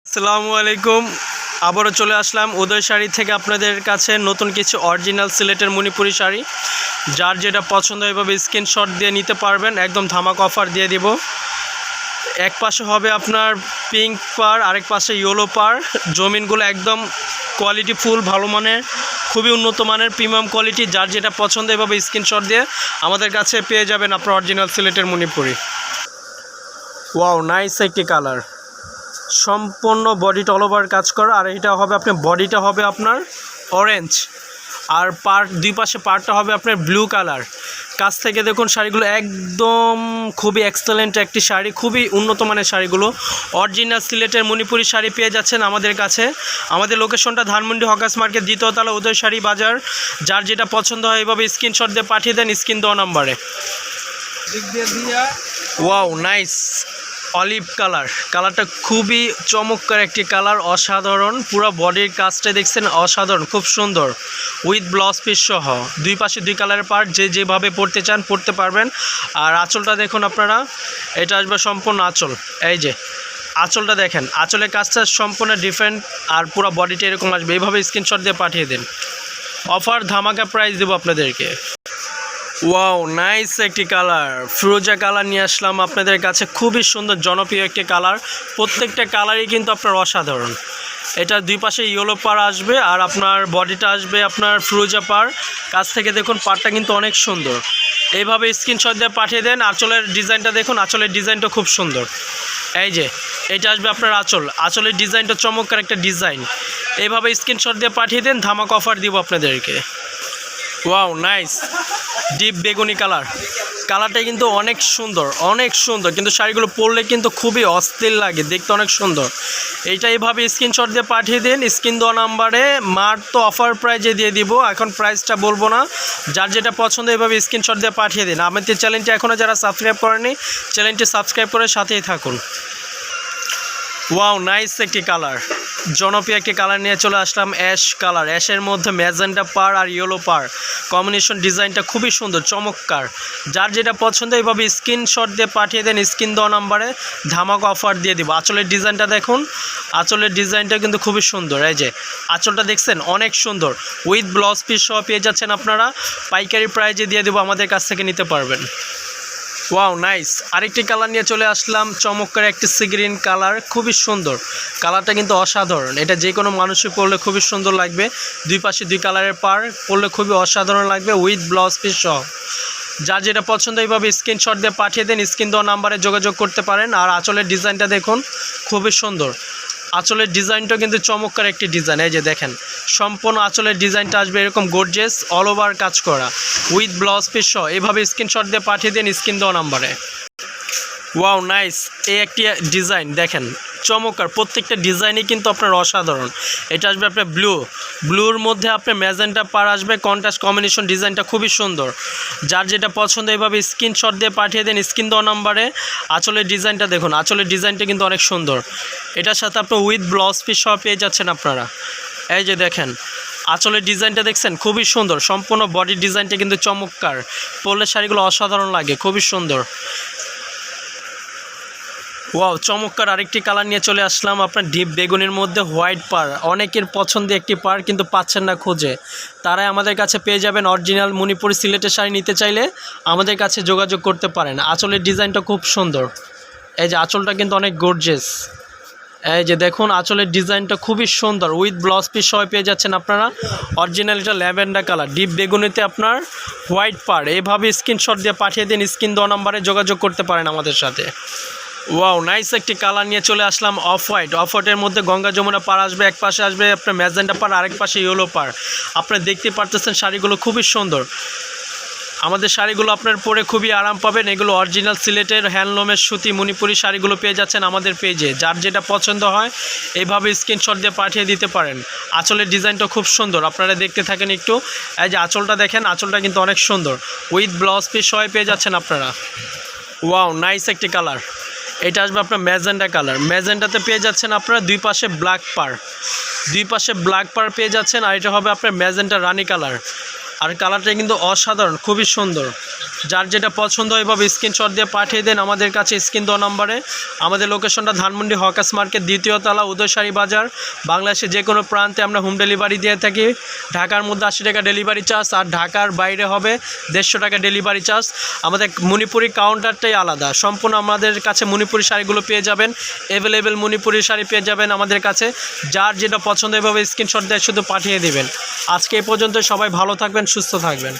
আসসালামু আলাইকুম। আবারও চলে আসলাম উদয় শাড়ি থেকে আপনাদের কাছে নতুন কিছু অরিজিনাল সিলেটের মণিপুরি শাড়ি। যার যেটা পছন্দ এভাবে স্ক্রিনশট দিয়ে নিতে পারবেন। একদম ধামাক অফার দিয়ে দিব। এক পাশে হবে আপনার পিঙ্ক পার, আরেক পাশে ইয়েলো পার। জমিনগুলো একদম কোয়ালিটি ফুল, ভালো মানের, খুবই উন্নত মানের, প্রিমিয়াম কোয়ালিটি। যার যেটা পছন্দ এভাবে স্ক্রিনশট দিয়ে আমাদের কাছে পেয়ে যাবেন আপনার অরিজিনাল সিলেটের মণিপুরি। ওয়াও, নাইস একটি কালার, সম্পূর্ণ বডিটা অল ওভার কাজ করা। আর এটা হবে আপনার বডিটা হবে আপনার অরেঞ্জ, আর দুই পাশে পার্টটা হবে আপনার ব্লু কালার। কাছ থেকে দেখুন শাড়িগুলো একদম খুবই এক্সেলেন্ট একটি শাড়ি, খুবই উন্নত মানের শাড়িগুলো। অরিজিনাল সিলেটের মণিপুরি শাড়ি পেয়ে যাচ্ছেন আমাদের কাছে। আমাদের লোকেশনটা ধানমন্ডি হকার্স মার্কেট, দ্বিতীয় তলা, উদয় শাড়ি বাজার। যার যেটা পছন্দ হয় এভাবে স্ক্রিনশট দিয়ে পাঠিয়ে দেন স্ক্রিন দেওয়া নাম্বারে। Wow, nice olive colour. কালারটা খুবই চমৎকার একটি কালার, অসাধারণ। পুরো বডির কাজটা দেখছেন অসাধারণ, খুব সুন্দর, উইথ ব্লাউজ পিস সহ। দুই পাশে দুই কালারের পার্ট, যে যেভাবে পরতে চান পরতে পারবেন। আর আঁচলটা দেখুন আপনারা, এটা আসবে সম্পূর্ণ আঁচল। এই যে আঁচলটা দেখেন, আঁচলের কাজটা সম্পূর্ণ ডিফারেন্ট। আর পুরো বডিটা এরকম আসবে, এইভাবে স্ক্রিনশট দিয়ে পাঠিয়ে দিন। অফার ধামাকা প্রাইস দেবো আপনাদেরকে। ওয়াও, নাইস একটি কালার, ফিরোজা কালার নিয়ে আসলাম আপনাদের কাছে। খুবই সুন্দর জনপ্রিয় একটি কালার। প্রত্যেকটা কালারই কিন্তু আপনার অসাধারণ। এটা দুই পাশে ইয়েলো পার আসবে, আর আপনার বডিটা আসবে আপনার ফিরোজা পার। কাছ থেকে দেখুন পাড়টা কিন্তু অনেক সুন্দর। এইভাবে স্ক্রিনশট দিয়ে পাঠিয়ে দেন। আঁচলের ডিজাইনটা দেখুন, আঁচলের ডিজাইনটা খুব সুন্দর। এই যে এটা আসবে আপনার আঁচল, আঁচলের ডিজাইনটা চমৎকার একটা ডিজাইন। এইভাবে স্ক্রিনশট দিয়ে পাঠিয়ে দেন, ধামাক অফার দিব আপনাদেরকে। ওয়াও, নাইস ডিপ বেগুনি কালার। কালারটা কিন্তু অনেক সুন্দর, অনেক সুন্দর, কিন্তু শাড়িগুলো পরলে কিন্তু খুবই অস্থির লাগে, দেখতে অনেক সুন্দর। এইটা এইভাবে স্ক্রিনশট দিয়ে পাঠিয়ে দিন স্ক্রিন দেওয়া নাম্বারে। মার তো অফার প্রাইজে দিয়ে দিব, এখন প্রাইসটা বলবো না। যার যেটা পছন্দ এভাবে স্ক্রিনশট দিয়ে পাঠিয়ে দিন। আমাদের চ্যানেলটি এখনও যারা সাবস্ক্রাইব করেনি, চ্যানেলটি সাবস্ক্রাইব করে সাথেই থাকুন। ওয়াও, নাইস একটি কালার, জনপ্রিয় একটি কালার নিয়ে চলে আসলাম অ্যাশ কালার। অ্যাশের মধ্যে ম্যাজেন্টা পার আর ইয়েলো পার কম্বিনেশন, ডিজাইনটা খুবই সুন্দর চমৎকার। যার যেটা পছন্দ এইভাবে স্ক্রিনশট দিয়ে পাঠিয়ে দেন স্ক্রিন দেওয়া নাম্বারে, ধামাক অফার দিয়ে দিব। আঁচলের ডিজাইনটা দেখুন, আঁচলের ডিজাইনটা কিন্তু খুবই সুন্দর। এই যে আঁচলটা দেখছেন অনেক সুন্দর, উইথ ব্লাউজ পিস সহ পেয়ে যাচ্ছেন আপনারা। পাইকারি প্রাইজে দিয়ে দেবো, আমাদের কাছ থেকে নিতে পারবেন। ওয়াও, নাইস আরেকটি কালার নিয়ে চলে আসলাম, চমৎকার একটি সি গ্রিন কালার, খুবই সুন্দর। কালারটা কিন্তু অসাধারণ, এটা যে কোনো মানুষই পরলে খুবই সুন্দর লাগবে। দুই পাশে দুই কালারের পার পরলে খুবই অসাধারণ লাগবে, উইথ ব্লাউজ পিস সহ। যার যেটা পছন্দ এইভাবে স্ক্রিনশট দিয়ে পাঠিয়ে দেন, স্ক্রিন দেওয়া নাম্বারে যোগাযোগ করতে পারেন। আর আঁচলের ডিজাইনটা দেখুন, খুবই সুন্দর। আঁচলের ডিজাইনটা কিন্তু চমৎকার একটি ডিজাইন। এই যে দেখেন সম্পূর্ণ আঁচলের ডিজাইনটা আসবে এরকম গর্জিয়াস, অল ওভার কাজ করা, উইথ ব্লাউজ পিস সহ। এইভাবে স্ক্রিনশট দিয়ে পাঠিয়ে দিন স্ক্রিন দেওয়া নাম্বারে। ওয়াও, নাইস এই একটি ডিজাইন দেখেন চমৎকার। প্রত্যেকটা ডিজাইনই কিন্তু আপনার অসাধারণ। এটা আসবে আপনার ব্লুর মধ্যে আপনার ম্যাজেন্টা পার আসবে, কন্ট্রাস্ট কম্বিনেশন, ডিজাইনটা খুবই সুন্দর। যার যেটা পছন্দ এইভাবে স্ক্রিনশট দিয়ে পাঠিয়ে দেন স্ক্রিন দেওয়া নাম্বারে। আঁচলের ডিজাইনটা দেখুন, আঁচলের ডিজাইনটা কিন্তু অনেক সুন্দর। এটার সাথে আপনার উইথ ব্লাউজ পিস সহ পেয়ে যাচ্ছেন আপনারা। এই যে দেখেন আঁচলের ডিজাইনটা দেখছেন, খুবই সুন্দর। সম্পূর্ণ বডির ডিজাইনটা কিন্তু চমৎকার, পরলে শাড়িগুলো অসাধারণ লাগে, খুবই সুন্দর। ওয়াও, চমৎকার আরেকটি কালার নিয়ে চলে আসলাম আপনার ডিপ বেগুনের মধ্যে হোয়াইট পার। অনেকের পছন্দের একটি পার, কিন্তু পাচ্ছেন না খুঁজে, তারাই আমাদের কাছে পেয়ে যাবেন। অরিজিনাল মণিপুরি সিলেটের শাড়ি নিতে চাইলে আমাদের কাছে যোগাযোগ করতে পারেন। আঁচলের ডিজাইনটা খুব সুন্দর। এই যে আঁচলটা কিন্তু অনেক গর্জিয়াস। এই যে দেখুন আঁচলের ডিজাইনটা খুবই সুন্দর, উইথ ব্লাউজ পিস সহ পেয়ে যাচ্ছেন আপনারা। অরিজিনাল এটা ল্যাভেন্ডার কালার, ডিপ বেগুনিতে আপনার হোয়াইট পার। এইভাবে স্ক্রিনশট দিয়ে পাঠিয়ে দিন স্ক্রিন দেওয়া নাম্বারে যোগাযোগ করতে পারেন আমাদের সাথে। ওয়াও, নাইস একটি কালার নিয়ে চলে আসলাম অফ হোয়াইটের মধ্যে গঙ্গা যমুনা পার আসবে। এক পাশে আসবে আপনার ম্যাজেন্টা পার, আরেক পাশে ইয়েলো পার। আপনারা দেখতে পারতেছেন শাড়িগুলো খুবই সুন্দর। আমাদের শাড়িগুলো আপনার পরে খুবই আরাম পাবেন। এগুলো অরিজিনাল সিলেটের হ্যান্ডলুমের সুতি মণিপুরি শাড়িগুলো পেয়ে যাচ্ছেন আমাদের পেজে। যার যেটা পছন্দ হয় এইভাবে স্ক্রিনশট দিয়ে পাঠিয়ে দিতে পারেন। আঁচলের ডিজাইনটা খুব সুন্দর, আপনারা দেখতে থাকেন একটু। এই যে আঁচলটা দেখেন, আঁচলটা কিন্তু অনেক সুন্দর, উইথ ব্লাউজ পিস সহ পেয়ে যাচ্ছেন আপনারা। ওয়াও, নাইস একটি কালার। এটা আসবে আপনার ম্যাজেন্টা কালার। ম্যাজেন্টাতে পেয়ে যাচ্ছেন আপনারা দুই পাশে ব্ল্যাক পার, দুই পাশে ব্ল্যাক পার পেয়ে যাচ্ছেন। আর এটা হবে আপনার ম্যাজেন্টা রানি কালার। আর কালারটা কিন্তু অসাধারণ, খুবই সুন্দর। যার যেটা পছন্দ হয় এভাবে স্ক্রিনশট দিয়ে পাঠিয়ে দেন আমাদের কাছে স্ক্রিন দেওয়া নম্বরে। আমাদের লোকেশনটা ধানমন্ডি হকার্স মার্কেট, দ্বিতীয় তলা, উদয়শাড়ি বাজার। বাংলাদেশের যে কোনো প্রান্তে আমরা হোম ডেলিভারি দিয়ে থাকি। ঢাকার মধ্যে 80 টাকা ডেলিভারি চার্জ, আর ঢাকার বাইরে হবে 150 টাকা ডেলিভারি চার্জ। আমাদের মণিপুরি কাউন্টারটাই আলাদা, সম্পূর্ণ আমাদের কাছে মণিপুরি শাড়িগুলো পেয়ে যাবেন। অ্যাভেলেবেল মণিপুরি শাড়ি পেয়ে যাবেন আমাদের কাছে। যার যেটা পছন্দ এভাবে স্ক্রিনশট দিয়ে শুধু পাঠিয়ে দেবেন। আজকে এই পর্যন্ত, সবাই ভালো থাকবেন, সুস্থ থাকবেন।